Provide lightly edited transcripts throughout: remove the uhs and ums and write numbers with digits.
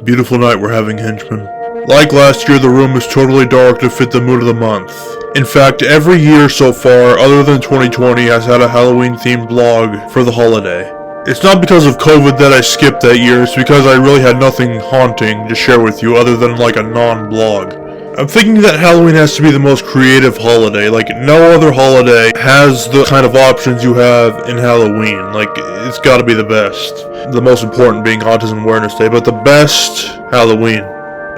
Beautiful night we're having, henchman. Like last year, the room is totally dark to fit the mood of the month. In fact, every year so far, other than 2020, has had a Halloween-themed vlog for the holiday. It's not because of COVID that I skipped that year, it's because I really had nothing haunting to share with you other than like a non-vlog. I'm thinking that Halloween has to be the most creative holiday. Like, no other holiday has the kind of options you have in Halloween. Like, it's gotta be the best. The most important being Autism Awareness Day, but the best Halloween.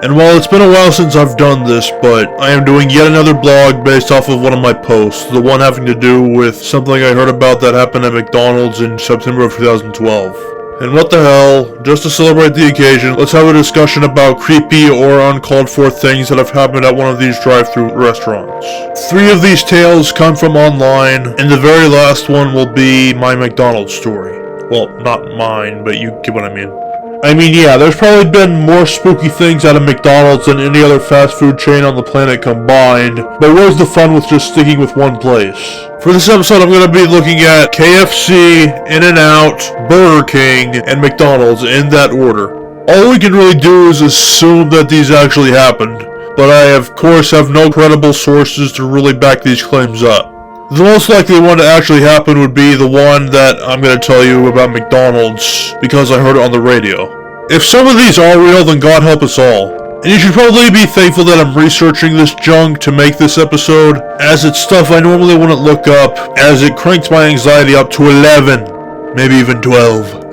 And while it's been a while since I've done this, but I am doing yet another blog based off of one of my posts, the one having to do with something I heard about that happened at McDonald's in September of 2012. And what the hell, just to celebrate the occasion, let's have a discussion about creepy or uncalled for things that have happened at one of these drive-thru restaurants. 3 of these tales come from online, and the very last one will be my McDonald's story. Well, not mine, but you get what I mean. I mean, yeah, there's probably been more spooky things out of McDonald's than any other fast food chain on the planet combined, but where's the fun with just sticking with one place? For this episode, I'm going to be looking at KFC, In-N-Out, Burger King, and McDonald's in that order. All we can really do is assume that these actually happened, but I, of course, have no credible sources to really back these claims up. The most likely one to actually happen would be the one that I'm going to tell you about McDonald's, because I heard it on the radio. If some of these are real, then God help us all. And you should probably be thankful that I'm researching this junk to make this episode, as it's stuff I normally wouldn't look up, as it cranks my anxiety up to 11, maybe even 12.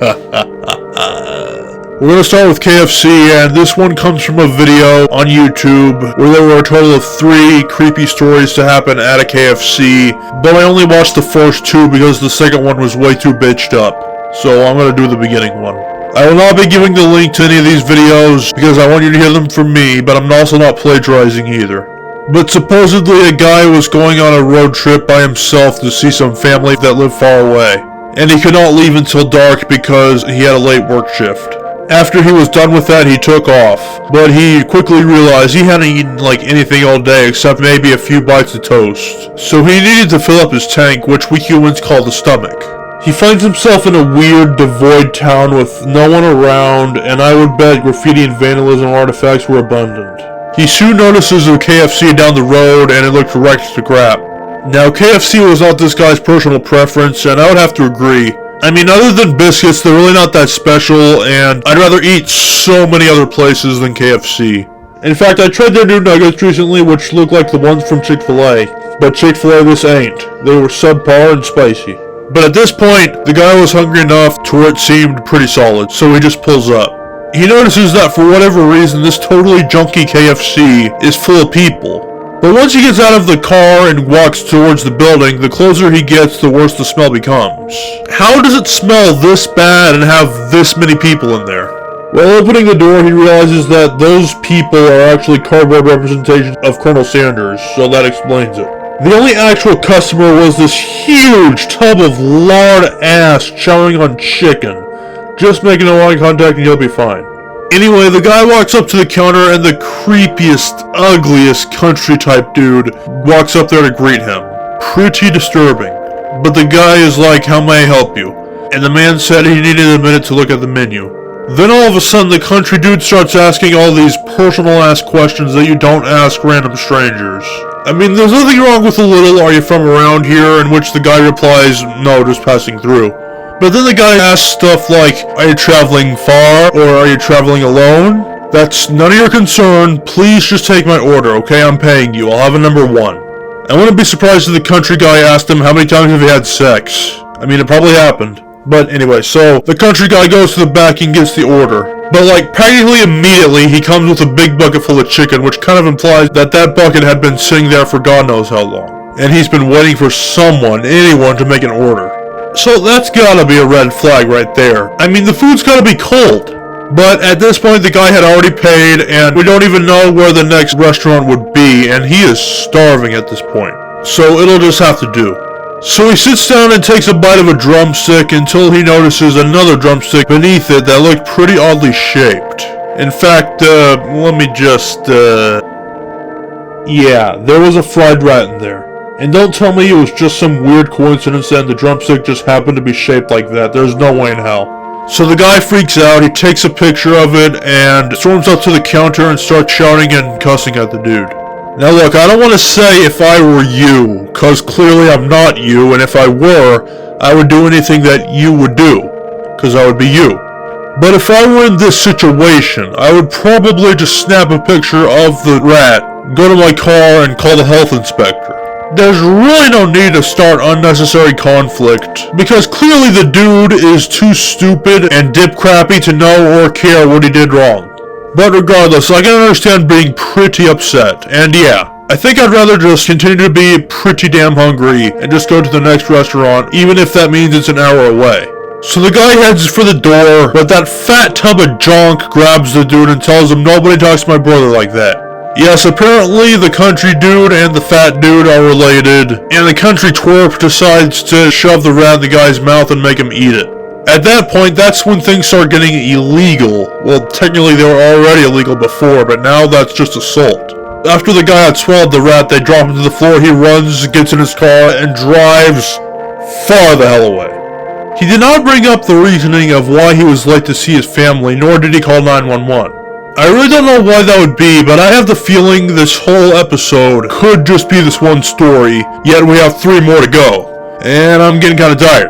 We're going to start with KFC, and this one comes from a video on YouTube where there were a total of 3 creepy stories to happen at a KFC, but I only watched the first 2 because the second one was way too bitched up. So I'm going to do the beginning one. I will not be giving the link to any of these videos because I want you to hear them from me, but I'm also not plagiarizing either. But supposedly a guy was going on a road trip by himself to see some family that lived far away, and he could not leave until dark because he had a late work shift. After he was done with that, he took off, but he quickly realized he hadn't eaten like anything all day except maybe a few bites of toast. So he needed to fill up his tank, which we humans call the stomach. He finds himself in a weird, devoid town with no one around, and I would bet graffiti and vandalism artifacts were abundant. He soon notices a KFC down the road, and it looked wrecked to crap. Now, KFC was not this guy's personal preference, and I would have to agree. I mean, other than biscuits, they're really not that special, and I'd rather eat so many other places than KFC. In fact, I tried their new nuggets recently, which look like the ones from Chick-fil-A. But Chick-fil-A this ain't. They were subpar and spicy. But at this point, the guy was hungry enough to where it seemed pretty solid, so he just pulls up. He notices that for whatever reason, this totally junky KFC is full of people. But once he gets out of the car and walks towards the building, the closer he gets, the worse the smell becomes. How does it smell this bad and have this many people in there? While opening the door, he realizes that those people are actually cardboard representations of Colonel Sanders, so that explains it. The only actual customer was this huge tub of lard ass chowing on chicken. Just make no eye contact and you'll be fine. Anyway, the guy walks up to the counter and the creepiest, ugliest country-type dude walks up there to greet him. Pretty disturbing. But the guy is like, "How may I help you?" And the man said he needed a minute to look at the menu. Then all of a sudden the country dude starts asking all these personal-ass questions that you don't ask random strangers. I mean, there's nothing wrong with a little "Are you from around here?" in which the guy replies, "No, just passing through." But then the guy asks stuff like, "Are you traveling far, or are you traveling alone?" That's none of your concern. Please just take my order, okay? I'm paying you. I'll have a number 1. I wouldn't be surprised if the country guy asked him how many times have you had sex. I mean, it probably happened. But anyway, so the country guy goes to the back and gets the order. But like practically immediately, he comes with a big bucket full of chicken, which kind of implies that that bucket had been sitting there for God knows how long. And he's been waiting for anyone to make an order. So that's gotta be a red flag right there. I mean, the food's gotta be cold. But at this point, the guy had already paid, and we don't even know where the next restaurant would be, and he is starving at this point. So it'll just have to do. So he sits down and takes a bite of a drumstick until he notices another drumstick beneath it that looked pretty oddly shaped. In fact, let me just, yeah, there was a fried rat in there. And don't tell me it was just some weird coincidence and the drumstick just happened to be shaped like that. There's no way in hell. So the guy freaks out, he takes a picture of it, and storms up to the counter and starts shouting and cussing at the dude. Now look, I don't want to say if I were you, cause clearly I'm not you, and if I were, I would do anything that you would do, cause I would be you. But if I were in this situation, I would probably just snap a picture of the rat, go to my car, and call the health inspector. There's really no need to start unnecessary conflict, because clearly the dude is too stupid and dip crappy to know or care what he did wrong. But regardless, I can understand being pretty upset, and yeah, I think I'd rather just continue to be pretty damn hungry and just go to the next restaurant, even if that means it's an hour away. So the guy heads for the door, but that fat tub of junk grabs the dude and tells him nobody talks to my brother like that. Yes, apparently the country dude and the fat dude are related, and the country twerp decides to shove the rat in the guy's mouth and make him eat it. At that point, that's when things start getting illegal. Well, technically they were already illegal before, but now that's just assault. After the guy had swallowed the rat, they drop him to the floor, he runs, gets in his car, and drives far the hell away. He did not bring up the reasoning of why he was late to see his family, nor did he call 911. I really don't know why that would be, but I have the feeling this whole episode could just be this one story, yet we have 3 more to go. And I'm getting kinda tired.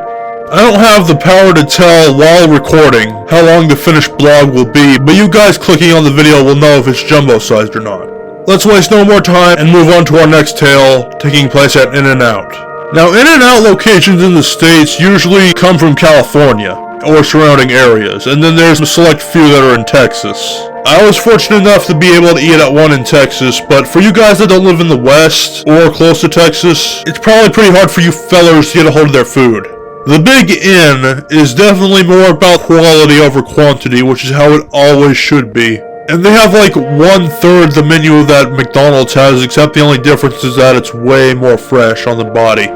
I don't have the power to tell while recording how long the finished blog will be, but you guys clicking on the video will know if it's jumbo-sized or not. Let's waste no more time and move on to our next tale, taking place at In-N-Out. Now, In-N-Out locations in the States usually come from California or surrounding areas, and then there's a select few that are in Texas. I was fortunate enough to be able to eat at one in Texas, but for you guys that don't live in the West or close to Texas, it's probably pretty hard for you fellers to get a hold of their food. The Big Inn is definitely more about quality over quantity, which is how it always should be. And they have like 1/3 the menu that McDonald's has, except the only difference is that it's way more fresh on the body.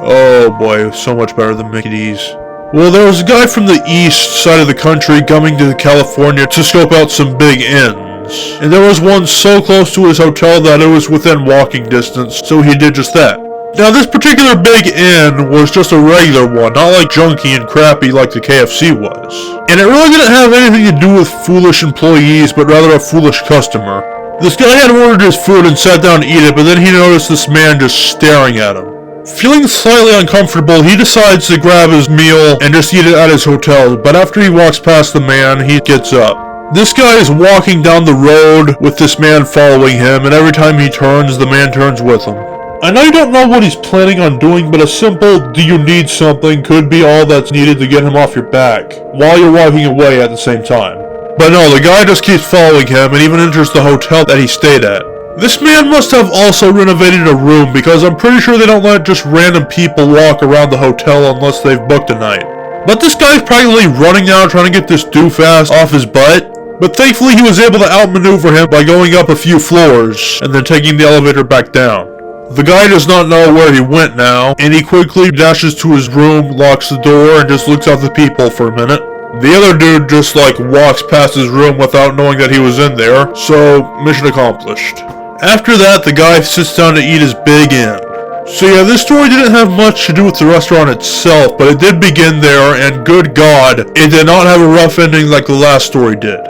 Oh boy, so much better than Mickey D's. Well, there was a guy from the east side of the country coming to California to scope out some big inns. And there was one so close to his hotel that it was within walking distance, so he did just that. Now, this particular big inn was just a regular one, not like junky and crappy like the KFC was. And it really didn't have anything to do with foolish employees, but rather a foolish customer. This guy had ordered his food and sat down to eat it, but then he noticed this man just staring at him. Feeling slightly uncomfortable, he decides to grab his meal and just eat it at his hotel, but after he walks past the man, he gets up. This guy is walking down the road with this man following him, and every time he turns, the man turns with him. I know you don't know what he's planning on doing, but a simple "do you need something" could be all that's needed to get him off your back, while you're walking away at the same time. But no, the guy just keeps following him and even enters the hotel that he stayed at. This man must have also renovated a room, because I'm pretty sure they don't let just random people walk around the hotel unless they've booked a night. But this guy's practically running out trying to get this doofus off his butt. But thankfully he was able to outmaneuver him by going up a few floors and then taking the elevator back down. The guy does not know where he went now, and he quickly dashes to his room, locks the door, and just looks at the people for a minute. The other dude just walks past his room without knowing that he was in there, so mission accomplished. After that, the guy sits down to eat his big inn. So yeah, this story didn't have much to do with the restaurant itself, but it did begin there, and good God, it did not have a rough ending like the last story did.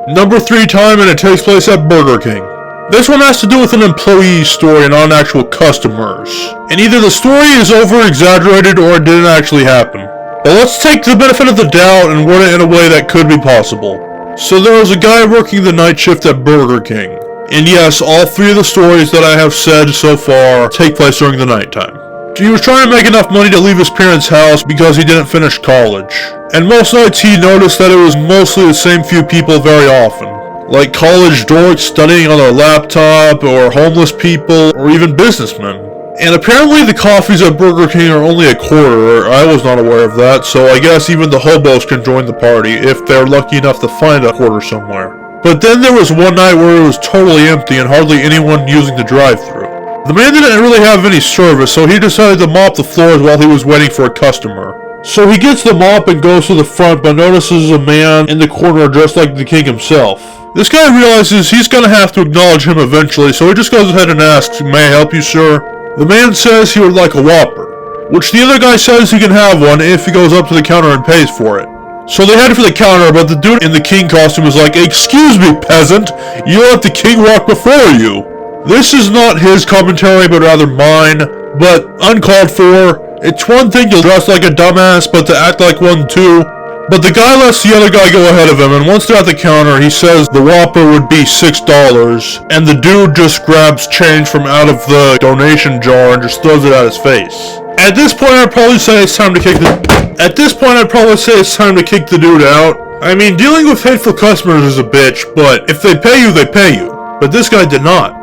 Number 3 time, and it takes place at Burger King. This one has to do with an employee story and not actual customers. And either the story is over-exaggerated or it didn't actually happen. But let's take the benefit of the doubt and word it in a way that could be possible. So there was a guy working the night shift at Burger King. And yes, all 3 of the stories that I have said so far take place during the nighttime. He was trying to make enough money to leave his parents' house because he didn't finish college. And most nights he noticed that it was mostly the same few people very often. Like college dorks studying on their laptop, or homeless people, or even businessmen. And apparently the coffees at Burger King are only $0.25. I was not aware of that, so I guess even the hobos can join the party if they're lucky enough to find a quarter somewhere. But then there was one night where it was totally empty and hardly anyone using the drive-thru. The man didn't really have any service, so he decided to mop the floors while he was waiting for a customer. So he gets the mop and goes to the front, but notices a man in the corner dressed like the king himself. This guy realizes he's gonna have to acknowledge him eventually, so he just goes ahead and asks, "May I help you, sir?" The man says he would like a Whopper, which the other guy says he can have one if he goes up to the counter and pays for it. So they headed for the counter, but the dude in the king costume was like, "Excuse me, peasant, you let the king walk before you." This is not his commentary, but rather mine, but uncalled for. It's one thing to dress like a dumbass, but to act like one too. But the guy lets the other guy go ahead of him, and once they're at the counter, he says the Whopper would be $6, and the dude just grabs change from out of the donation jar and just throws it at his face. At this point, I'd probably say it's time to kick the dude out. I mean, dealing with hateful customers is a bitch, but if they pay you, they pay you. But this guy did not.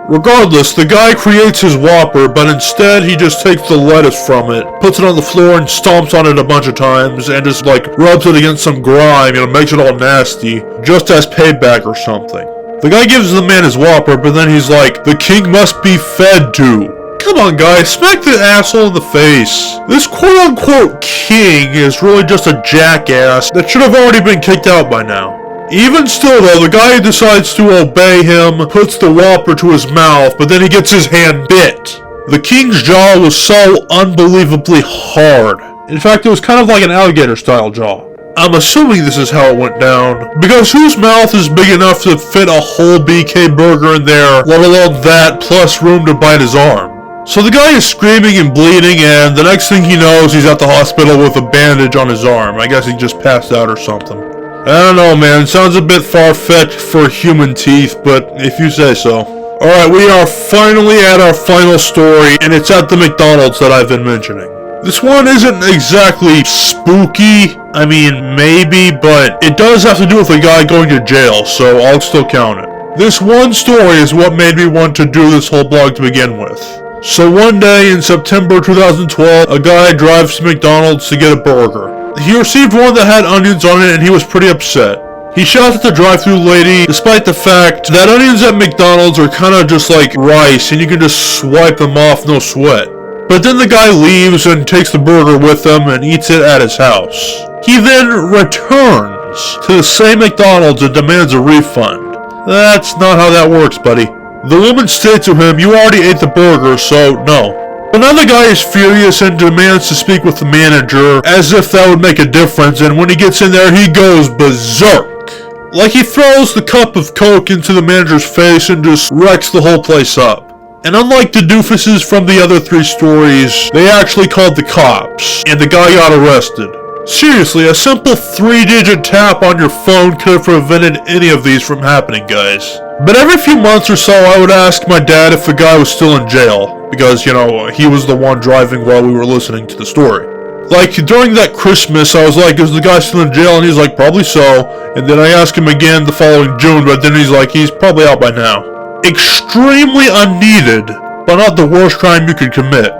Regardless, the guy creates his Whopper, but instead he just takes the lettuce from it, puts it on the floor and stomps on it a bunch of times, and just like rubs it against some grime, makes it all nasty, just as payback or something. The guy gives the man his Whopper, but then he's like, "The king must be fed to." Come on, guys, smack the asshole in the face. This quote-unquote king is really just a jackass that should have already been kicked out by now. Even still, though, the guy decides to obey him, puts the Whopper to his mouth, but then he gets his hand bit. The king's jaw was so unbelievably hard. In fact, it was kind of like an alligator-style jaw. I'm assuming this is how it went down, because whose mouth is big enough to fit a whole BK burger in there, let alone that, plus room to bite his arm? So the guy is screaming and bleeding, and the next thing he knows, he's at the hospital with a bandage on his arm. I guess he just passed out or something. I don't know, man. Sounds a bit far-fetched for human teeth, but if you say so. Alright, we are finally at our final story, and it's at the McDonald's that I've been mentioning. This one isn't exactly spooky. I mean, maybe, but it does have to do with a guy going to jail, so I'll still count it. This one story is what made me want to do this whole blog to begin with. So one day in September 2012, a guy drives to McDonald's to get a burger. He received one that had onions on it and he was pretty upset. He shouts at the drive-thru lady, despite the fact that onions at McDonald's are kind of just like rice and you can just swipe them off no sweat. But then the guy leaves and takes the burger with him and eats it at his house. He then returns to the same McDonald's and demands a refund. That's not how that works, buddy. The woman states to him, "You already ate the burger, so no." But now the guy is furious and demands to speak with the manager, as if that would make a difference, and when he gets in there, he goes berserk. Like he throws the cup of Coke into the manager's face and just wrecks the whole place up. And unlike the doofuses from the other three stories, they actually called the cops, and the guy got arrested. Seriously, a simple 3-digit tap on your phone could have prevented any of these from happening, guys. But every few months or so, I would ask my dad if the guy was still in jail, because, he was the one driving while we were listening to the story. Like, during that Christmas, I was like, "Is the guy still in jail?" And he's like, "Probably so." And then I asked him again the following June, but then he's like, "He's probably out by now." Extremely unneeded, but not the worst crime you could commit.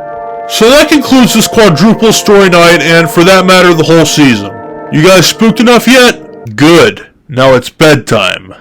So that concludes this quadruple story night, and for that matter, the whole season. You guys spooked enough yet? Good. Now it's bedtime.